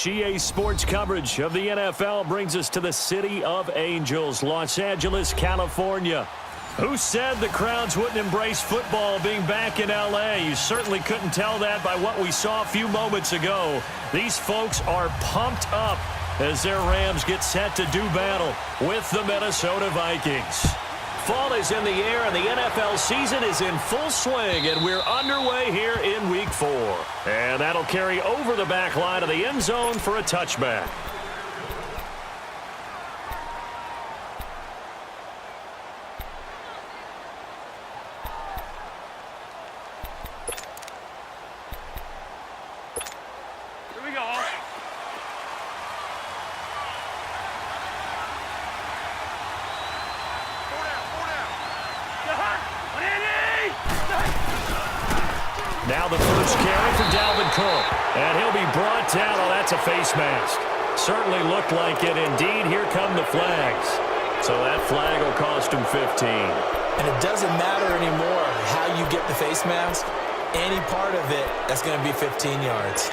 GA Sports coverage of the NFL brings us to the City of Angels, Los Angeles, California. Who said the crowds wouldn't embrace football being back in L.A.? You certainly couldn't tell that by what we saw a few moments ago. These folks are pumped up as their Rams get set to do battle with the Minnesota Vikings. Fall is in the air, and the NFL season is in full swing, and we're underway here in Week 4. And that'll carry over the back line of the end zone for a touchback. Here we go. Now the first carry for Dalvin Cook. And he'll be brought down. Oh, that's a face mask. Certainly looked like it. Indeed, here come the flags. So that flag will cost him 15. And it doesn't matter anymore how you get the face mask. Any part of it, that's going to be 15 yards.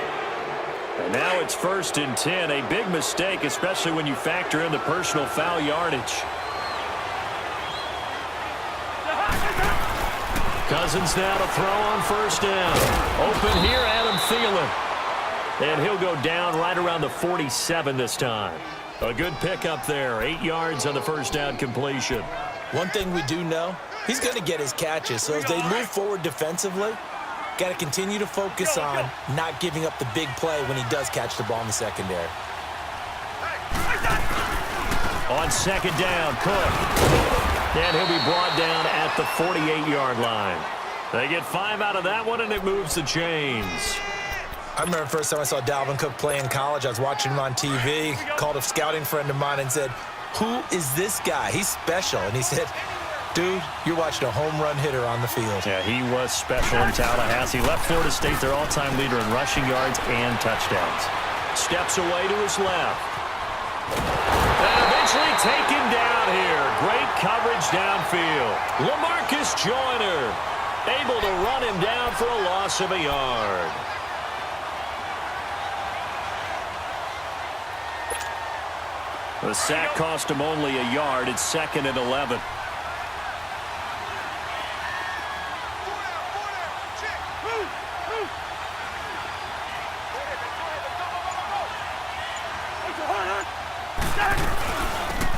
And now it's 1st and 10. A big mistake, especially when you factor in the personal foul yardage. Cousins now to throw on 1st down. Open here, Adam Thielen. And he'll go down right around the 47 this time. A good pickup there. 8 yards on the 1st down completion. One thing we do know, he's going to get his catches. So as they move forward defensively, got to continue to focus on not giving up the big play when he does catch the ball in the secondary. On 2nd down, Cook. And he'll be brought down at the 48-yard line. They get 5 out of that one, and it moves the chains. I remember the first time I saw Dalvin Cook play in college. I was watching him on TV, called a scouting friend of mine and said, "Who is this guy? He's special." And he said, "Dude, you're watching a home run hitter on the field." Yeah, he was special in Tallahassee. Left Florida State their all-time leader in rushing yards and touchdowns. Steps away to his left. And eventually taken down here. Great coverage downfield. LaMarcus Joyner able to run him down for a loss of a yard. The sack cost him only a yard. It's 2nd and 11.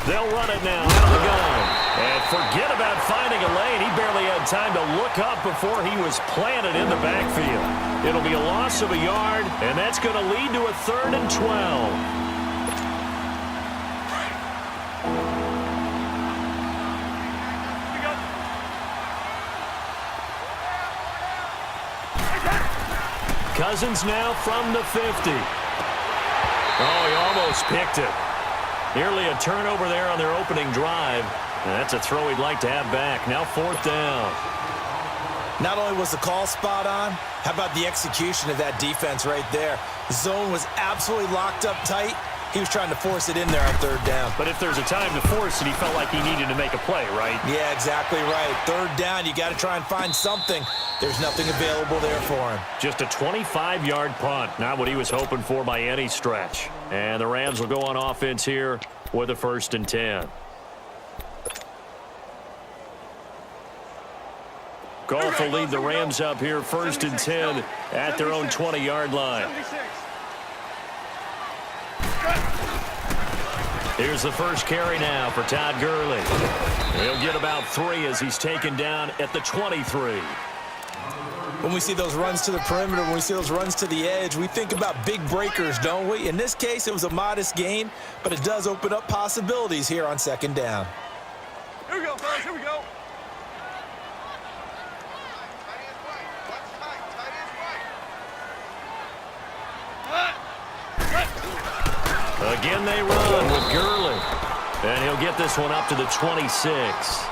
They'll run it now out of the gun. And forget about finding a lane. He barely had time to look up before he was planted in the backfield. It'll be a loss of a yard, and that's going to lead to a 3rd and 12. Cousins now from the 50. Oh, he almost picked it. Nearly a turnover there on their opening drive. And that's a throw he'd like to have back. Now 4th down. Not only was the call spot on, how about the execution of that defense right there? The zone was absolutely locked up tight. He was trying to force it in there on 3rd down. But if there's a time to force it, he felt like he needed to make a play, right? Yeah, exactly right. 3rd down, you got to try and find something. There's nothing available there for him. Just a 25-yard punt. Not what he was hoping for by any stretch. And the Rams will go on offense here with a 1st and 10. Goff will lead the Rams up here 1st and 10 at their own 20-yard line. Here's the first carry now for Todd Gurley. He'll get about 3 as he's taken down at the 23. When we see those runs to the perimeter, when we see those runs to the edge, we think about big breakers, don't we? In this case, it was a modest gain, but it does open up possibilities here on 2nd down. Here we go, fellas. Here we go. Again, they run with Gurley. And he'll get this one up to the 26.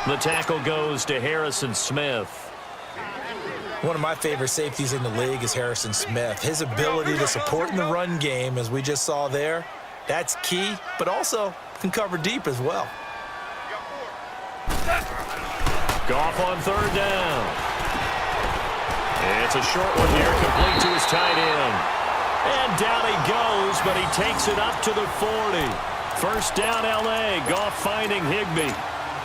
The tackle goes to Harrison Smith. One of my favorite safeties in the league is Harrison Smith. His ability to support in the run game, as we just saw there, that's key, but also can cover deep as well. Goff on 3rd down. It's a short one here, complete to his tight end. And down he goes, but he takes it up to the 40. First down, L.A. Goff finding Higbee.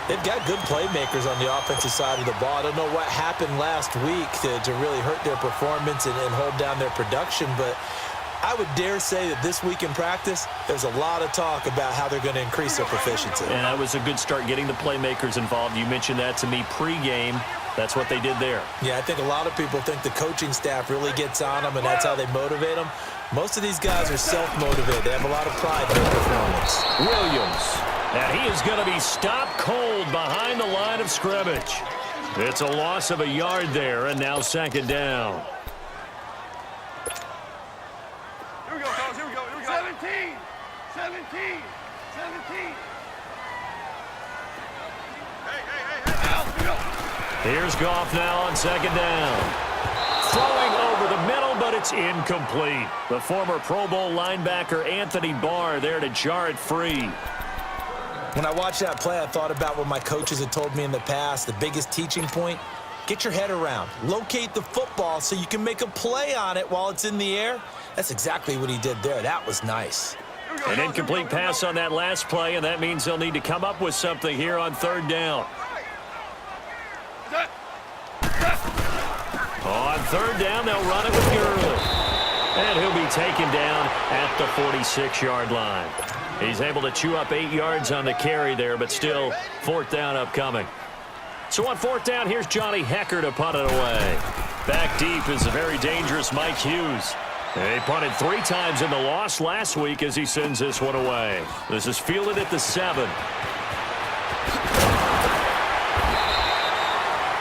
They've got good playmakers on the offensive side of the ball. I don't know what happened last week to really hurt their performance and hold down their production, but I would dare say that this week in practice, there's a lot of talk about how they're going to increase their proficiency. And that was a good start getting the playmakers involved. You mentioned that to me pregame. That's what they did there. Yeah, I think a lot of people think the coaching staff really gets on them, and that's how they motivate them. Most of these guys are self-motivated. They have a lot of pride in their performance. Williams. And he is going to be stopped cold behind the line of scrimmage. It's a loss of a yard there, and now second down. Here we go, fellas. Here we go. Here we go. 17. 17. 17. Here's Goff now on second down. Throwing over the middle, but it's incomplete. The former Pro Bowl linebacker Anthony Barr there to jar it free. When I watched that play, I thought about what my coaches had told me in the past. The biggest teaching point, get your head around. Locate the football so you can make a play on it while it's in the air. That's exactly what he did there. That was nice. An incomplete pass on that last play, and that means they'll need to come up with something here on third down. On third down, they'll run it with Gurley. And he'll be taken down at the 46-yard line. He's able to chew up 8 yards on the carry there, but still fourth down upcoming. So on fourth down, here's Johnny Hecker to punt it away. Back deep is the very dangerous Mike Hughes. He punted 3 times in the loss last week as he sends this one away. This is fielded at the 7.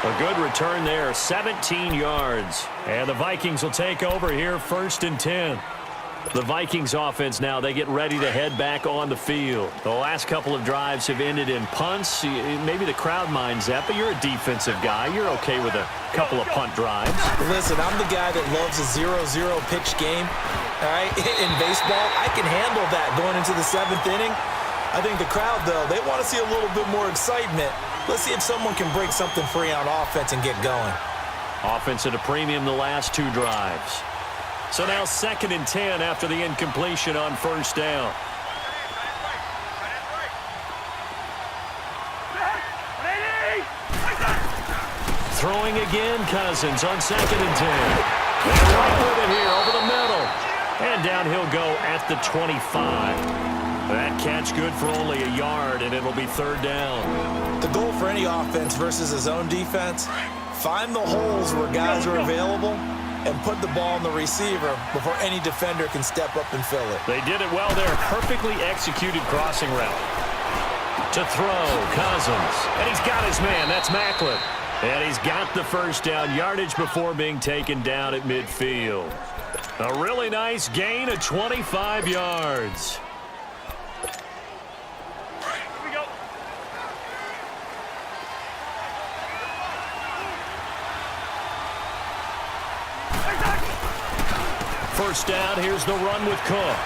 A good return there, 17 yards. And the Vikings will take over here, 1st and 10. The Vikings offense now, they get ready to head back on the field. The last couple of drives have ended in punts. Maybe the crowd minds that, but you're a defensive guy. You're okay with a couple of punt drives. Listen, I'm the guy that loves a 0-0 pitch game. All right, in baseball, I can handle that going into the 7th inning. I think the crowd, though, they want to see a little bit more excitement. Let's see if someone can break something free on offense and get going. Offense at a premium the last 2 drives. So now 2nd and 10 after the incompletion on first down. Throwing again, Cousins on 2nd and 10. And right with it here over the middle. And down he'll go at the 25. That catch good for only a yard, and it'll be third down. The goal for any offense versus his own defense, find the holes where guys are available and put the ball on the receiver before any defender can step up and fill it. They did it well there. Perfectly executed crossing route. To throw, Cousins. And he's got his man. That's Macklin. And he's got the first down, yardage before being taken down at midfield. A really nice gain of 25 yards. First down, here's the run with Cook.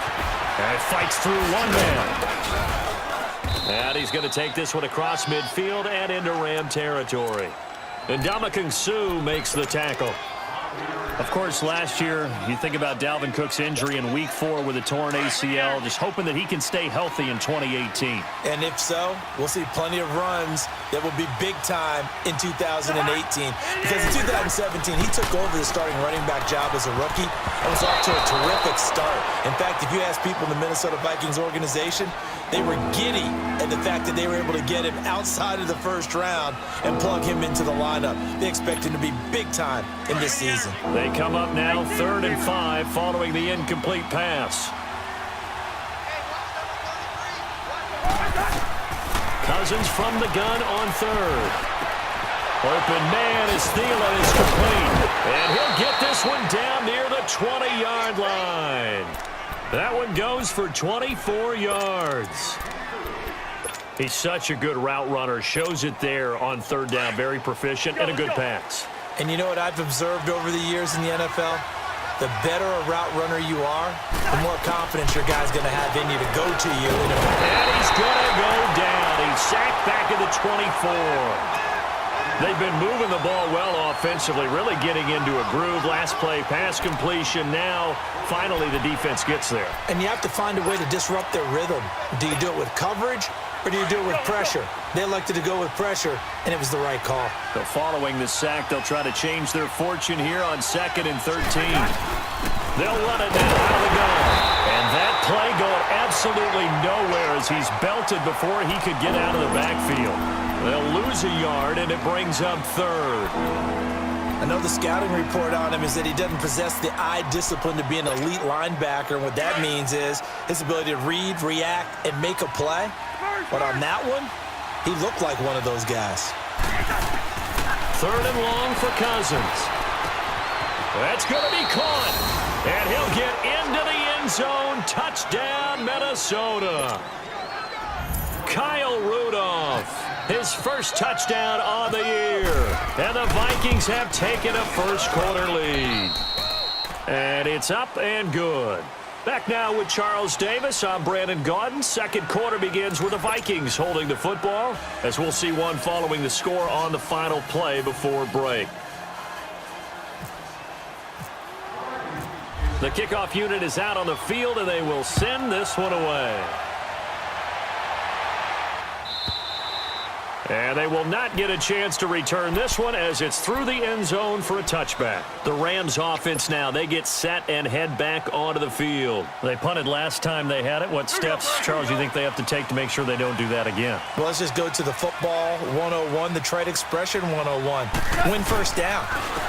And fights through one man. And he's going to take this one across midfield and into Ram territory. And Ndamukong Suh makes the tackle. Of course, last year, you think about Dalvin Cook's injury in Week 4 with a torn ACL, just hoping that he can stay healthy in 2018. And if so, we'll see plenty of runs that will be big time in 2018. Because in 2017, he took over the starting running back job as a rookie and was off to a terrific start. In fact, if you ask people in the Minnesota Vikings organization, they were giddy at the fact that they were able to get him outside of the first round and plug him into the lineup. They expect him to be big time in this season. They come up now 3rd and 5 following the incomplete pass. Cousins from the gun on 3rd. Open man is Thielen is complete. And he'll get this one down near the 20-yard line. That one goes for 24 yards. He's such a good route runner. Shows it there on 3rd down. Very proficient and a good pass. And you know what I've observed over the years in the NFL? The better a route runner you are, the more confidence your guy's going to have in you to go to you. And he's going to go down. He's sacked back at the 24. They've been moving the ball well offensively, really getting into a groove. Last play, pass completion. Now, finally, the defense gets there. And you have to find a way to disrupt their rhythm. Do you do it with coverage, or do you do it with pressure? They elected to go with pressure, and it was the right call. So following the sack, they'll try to change their fortune here on 2nd and 13. They'll run it now out of the gun. And that play going absolutely nowhere as he's belted before he could get out of the backfield. They'll lose a yard, and it brings up 3rd. I know the scouting report on him is that he doesn't possess the eye discipline to be an elite linebacker. And what that means is his ability to read, react, and make a play. But on that one, he looked like one of those guys. 3rd and long for Cousins. That's going to be caught. And he'll get into the end zone. Touchdown, Minnesota. Kyle Rudolph. His first touchdown of the year. And the Vikings have taken a first-quarter lead. And it's up and good. Back now with Charles Davis. I'm Brandon Gaudin. Second quarter begins with the Vikings holding the football, as we'll see one following the score on the final play before break. The kickoff unit is out on the field, and they will send this one away. And they will not get a chance to return this one as it's through the end zone for a touchback. The Rams offense now, they get set and head back onto the field. They punted last time they had it. What steps, Charles, you think they have to take to make sure they don't do that again? Well, let's just go to the football 101, the trade expression 101. Win first down.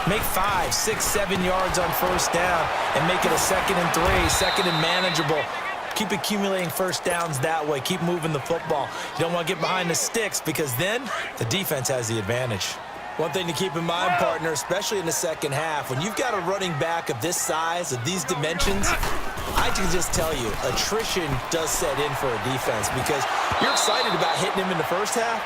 Make 5, 6, 7 yards on first down and make it a 2nd and 3, 2nd and manageable. Keep accumulating first downs that way. Keep moving the football. You don't want to get behind the sticks because then the defense has the advantage. One thing to keep in mind, partner, especially in the second half, when you've got a running back of this size, of these dimensions, I can just tell you, attrition does set in for a defense because you're excited about hitting him in the first half.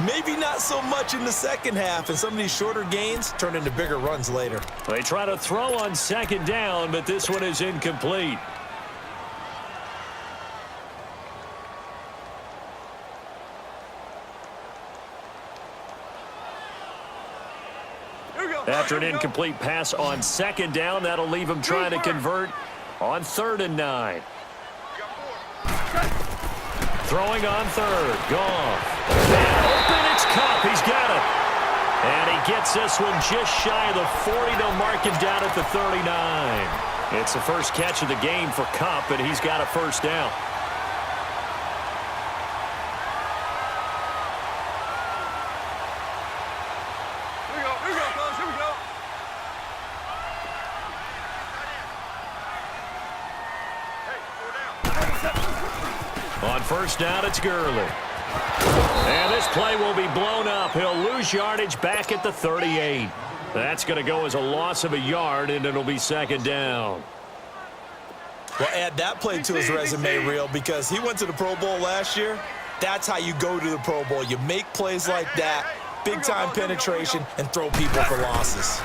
Maybe not so much in the second half, and some of these shorter gains turn into bigger runs later. They try to throw on second down, but this one is incomplete. After an incomplete pass on second down, that'll leave him trying to convert on 3rd and 9. Throwing on 3rd. Goff. And open, it's Kupp. He's got it. And he gets this one just shy of the 40. They'll mark him down at the 39. It's the first catch of the game for Kupp, and he's got a first down. On first down, it's Gurley. And this play will be blown up. He'll lose yardage back at the 38. That's going to go as a loss of a yard, and it'll be second down. Well, add that play to his resume reel because he went to the Pro Bowl last year. That's how you go to the Pro Bowl. You make plays like that, big-time penetration, and throw people for losses.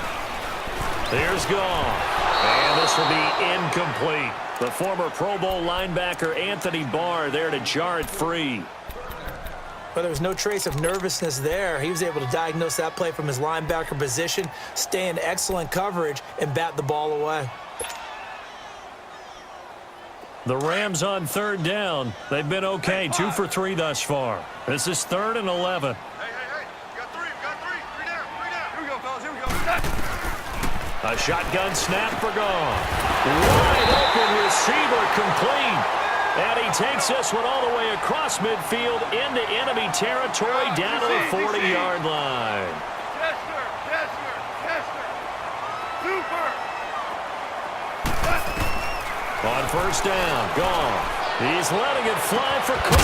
Here's Goff. And this will be incomplete. The former Pro Bowl linebacker Anthony Barr there to jar it free. Well, there was no trace of nervousness there. He was able to diagnose that play from his linebacker position, stay in excellent coverage, and bat the ball away. The Rams on 3rd down. They've been okay, 2 for 3 thus far. This is 3rd and 11. Hey. We got three down. Here we go, fellas. Here we go. A shotgun snap for Goff. Wide open receiver complete. And he takes this one all the way across midfield into enemy territory down to the 40-yard line. Chester. Super. On first down, Goff. He's letting it fly for Cook.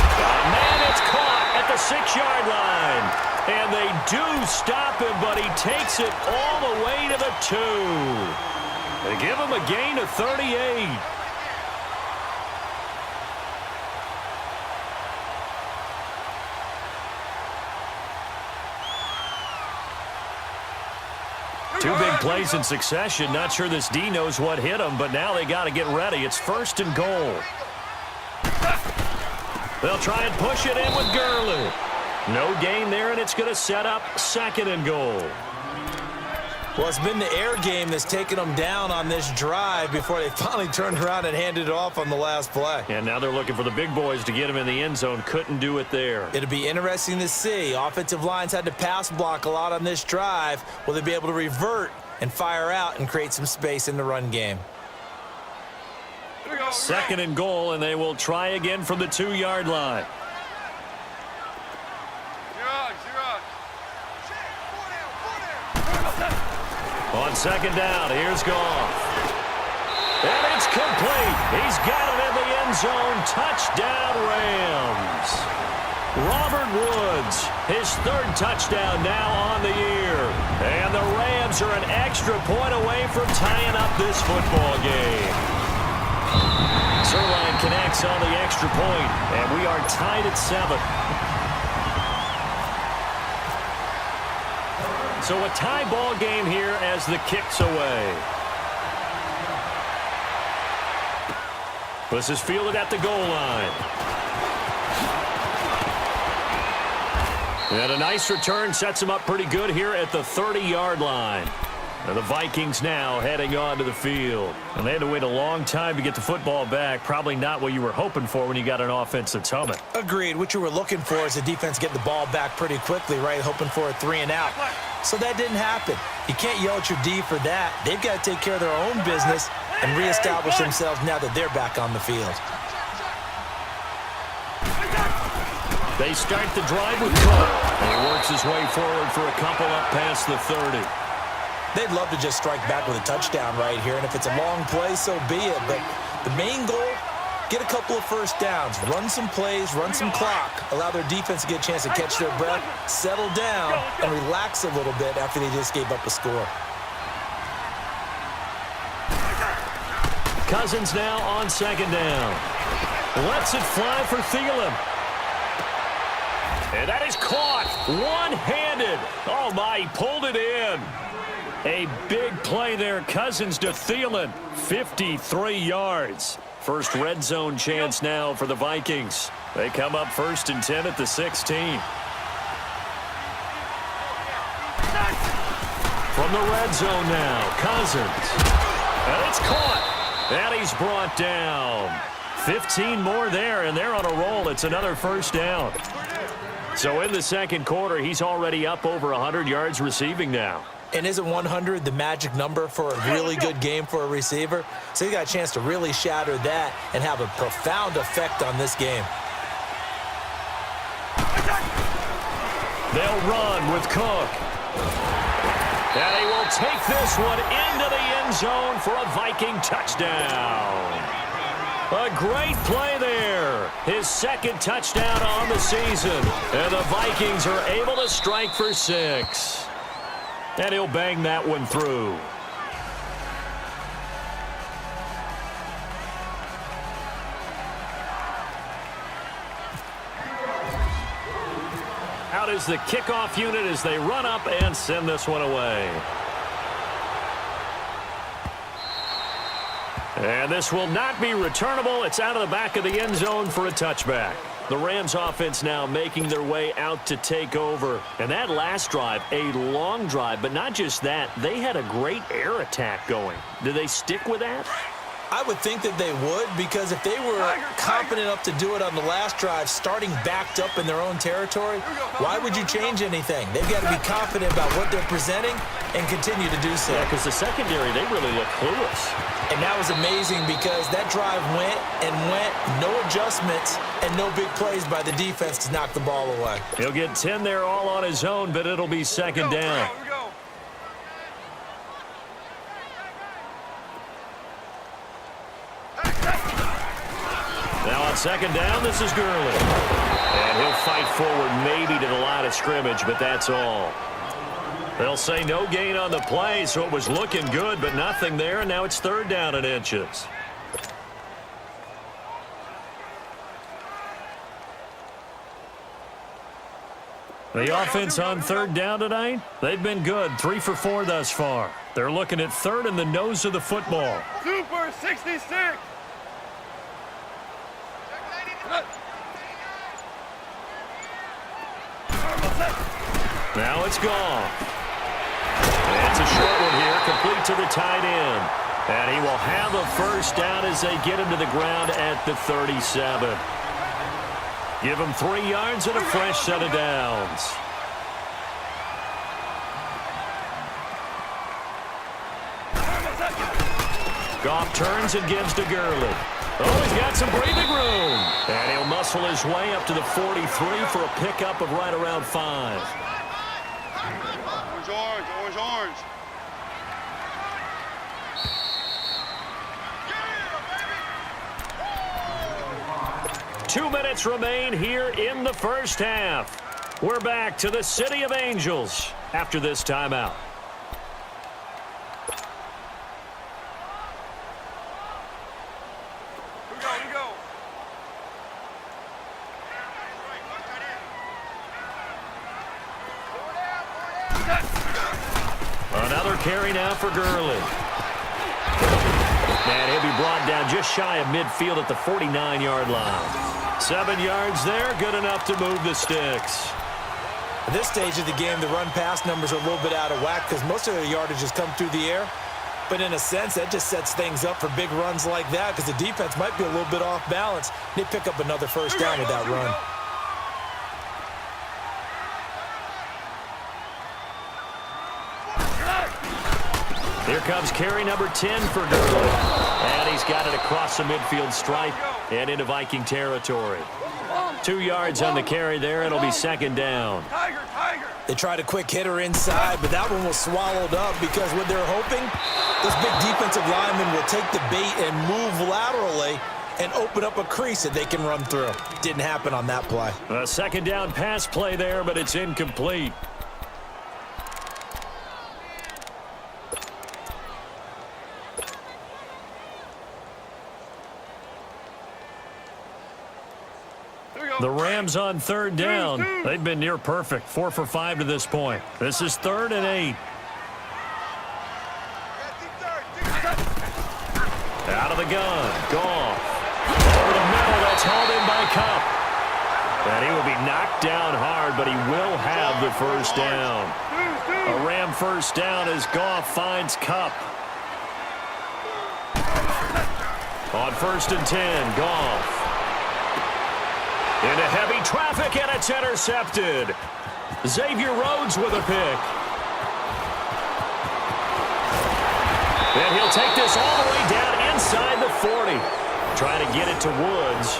Man, it's caught at the 6-yard line. And they do stop him, but he takes it all the way to the 2. They give him a gain of 38. Two big plays in succession. Not sure this D knows what hit him, but now they got to get ready. It's 1st and goal. They'll try and push it in with Gurley. No gain there, and it's going to set up 2nd and goal. Well, it's been the air game that's taken them down on this drive before they finally turned around and handed it off on the last play. And now they're looking for the big boys to get him in the end zone. Couldn't do it there. It'll be interesting to see. Offensive lines had to pass block a lot on this drive. Will they be able to revert and fire out and create some space in the run game? 2nd and goal, and they will try again from the 2-yard line. On 2nd down, here's Goff. And it's complete. He's got it in the end zone. Touchdown, Rams. Robert Woods, his 3rd touchdown now on the year. And the Rams are an extra point away from tying up this football game. Zerline connects on the extra point, and we are tied at 7. So a tie ball game here as the kick's away. This is fielded at the goal line. And a nice return sets him up pretty good here at the 30-yard line. And the Vikings now heading onto the field. And they had to wait a long time to get the football back. Probably not what you were hoping for when you got an offense that's humming. Agreed. What you were looking for is the defense getting the ball back pretty quickly, right? Hoping for a 3 and out. So that didn't happen. You can't yell at your D for that. They've got to take care of their own business and reestablish themselves now that they're back on the field. They start the drive with Cook. And he works his way forward for a couple up past the 30. They'd love to just strike back with a touchdown right here, and if it's a long play, so be it. But the main goal, get a couple of first downs, run some plays, run some clock, allow their defense to get a chance to catch their breath, settle down, and relax a little bit after they just gave up a score. Cousins now on 2nd down. Lets it fly for Thielen. And that is caught one-handed. Oh, my, he pulled it in. A big play there. Cousins to Thielen. 53 yards. First red zone chance now for the Vikings. They come up 1st and 10 at the 16. From the red zone now, Cousins. And it's caught. And he's brought down. 15 more there, and they're on a roll. It's another first down. So in the 2nd quarter, he's already up over 100 yards receiving now. And isn't 100 the magic number for a really good game for a receiver? So he got a chance to really shatter that and have a profound effect on this game. They'll run with Cook. And he will take this one into the end zone for a Viking touchdown. A great play there. His 2nd touchdown on the season. And the Vikings are able to strike for 6. And he'll bang that one through. Out is the kickoff unit as they run up and send this one away. And this will not be returnable. It's out of the back of the end zone for a touchback. The Rams offense now making their way out to take over. And that last drive, a long drive, but not just that. They had a great air attack going. Do they stick with that? I would think that they would, because if they were confident enough to do it on the last drive, starting backed up in their own territory, why would you change anything? They've got to be confident about what they're presenting and continue to do so. Yeah, because the secondary, they really look clueless. And that was amazing because that drive went and went, no adjustments and no big plays by the defense to knock the ball away. He'll get 10 there all on his own, but it'll be 2nd down. Now on 2nd down, this is Gurley. And he'll fight forward maybe to the line of scrimmage, but that's all. They'll say no gain on the play, so it was looking good, but nothing there, and now it's 3rd down and inches. The offense on 3rd down tonight, they've been good, 3 for 4 thus far. They're looking at 3rd in the nose of the football. Super 66. Now it's gone. It's a short one here, complete to the tight end. And he will have a first down as they get him to the ground at the 37. Give him 3 yards and a fresh set of downs. Goff turns and gives to Gurley. Oh, he's got some breathing room. And he'll muscle his way up to the 43 for a pickup of right around 5. Orange, orange, orange, orange. 2 minutes remain here in the first half. We're back to the City of Angels after this timeout. Here we go. Another carry now for Gurley. And he'll be brought down just shy of midfield at the 49-yard line. 7 yards there, good enough to move the sticks. At this stage of the game, the run-pass numbers are a little bit out of whack because most of the yardage has come through the air. But in a sense, that just sets things up for big runs like that because the defense might be a little bit off balance. They pick up another first down with that run. Here comes carry number 10 for Gurley. And he's got it across the midfield stripe and into Viking territory. 2 yards on the carry there. It'll be second down. Tiger. They tried a quick hitter inside, but that one was swallowed up because what they're hoping, this big defensive lineman will take the bait and move laterally and open up a crease that they can run through. Didn't happen on that play. A second down pass play there, but it's incomplete. The Rams on third down. They've been near perfect. 4 for 5 to this point. This is 3rd and 8. Out of the gun. Goff. Over the middle. That's hauled in by Kupp. And he will be knocked down hard, but he will have the first down. A Ram first down as Goff finds Kupp. On 1st and 10, Goff. Into heavy traffic, and it's intercepted. Xavier Rhodes with a pick. And he'll take this all the way down inside the 40. Trying to get it to Woods.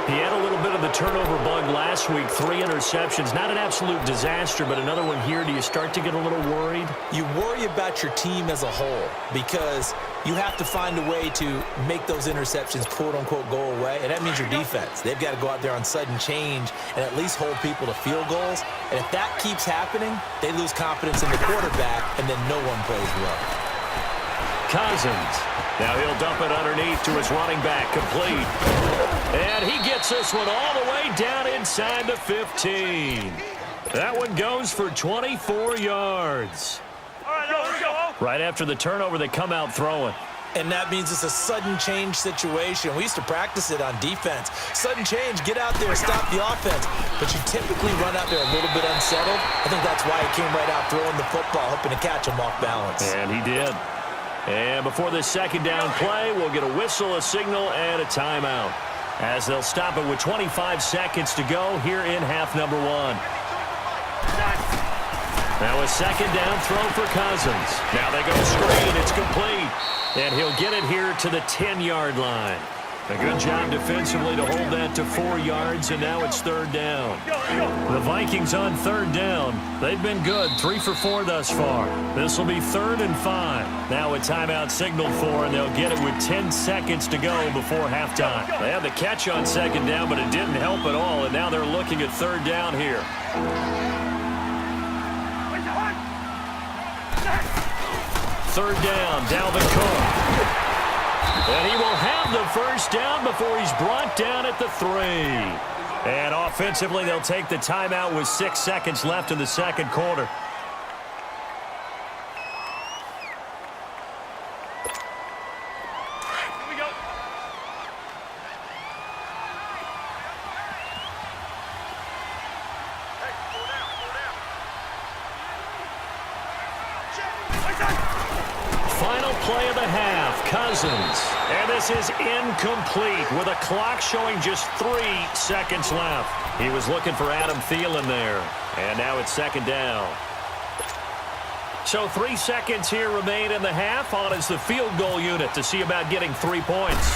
He had a little bit of the turnover bug last week. 3 interceptions. Not an absolute disaster, but another one here. Do you start to get a little worried? You worry about your team as a whole because you have to find a way to make those interceptions, quote-unquote, go away, and that means your defense. They've got to go out there on sudden change and at least hold people to field goals, and if that keeps happening, they lose confidence in the quarterback, and then no one plays well. Cousins. Now he'll dump it underneath to his running back, complete. And he gets this one all the way down inside the 15. That one goes for 24 yards. All right, let's go. Right after the turnover, they come out throwing. And that means it's a sudden change situation. We used to practice it on defense. Sudden change, get out there, stop the offense. But you typically run out there a little bit unsettled. I think that's why he came right out throwing the football, hoping to catch him off balance. And he did. And before this second down play, we'll get a whistle, a signal, and a timeout. As they'll stop it with 25 seconds to go here in half number 1. Now a second down throw for Cousins. Now they go screen. It's complete. And he'll get it here to the 10-yard line. A good job defensively to hold that to 4 yards, and now it's 3rd down. The Vikings on 3rd down. They've been good, 3 for 4 thus far. This will be 3rd and 5. Now a timeout signaled for, and they'll get it with 10 seconds to go before halftime. They had the catch on 2nd down, but it didn't help at all, and now they're looking at 3rd down here. 3rd down, Dalvin Cook. And he will have the first down before he's brought down at the 3. And offensively, they'll take the timeout with 6 seconds left in the second quarter. Here we go. Hey, slow down. play of the half, Cousins. And this is incomplete with a clock showing just 3 seconds left. He was looking for Adam Thielen there. And now it's second down. So 3 seconds here remain in the half. On is the field goal unit to see about getting 3 points.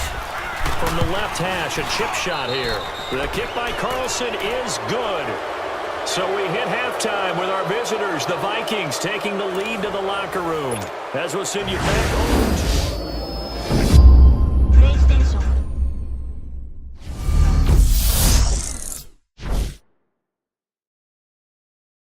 From the left hash, a chip shot here. The kick by Carlson is good. So we hit halftime with our visitors, the Vikings, taking the lead to the locker room. As we'll send you back over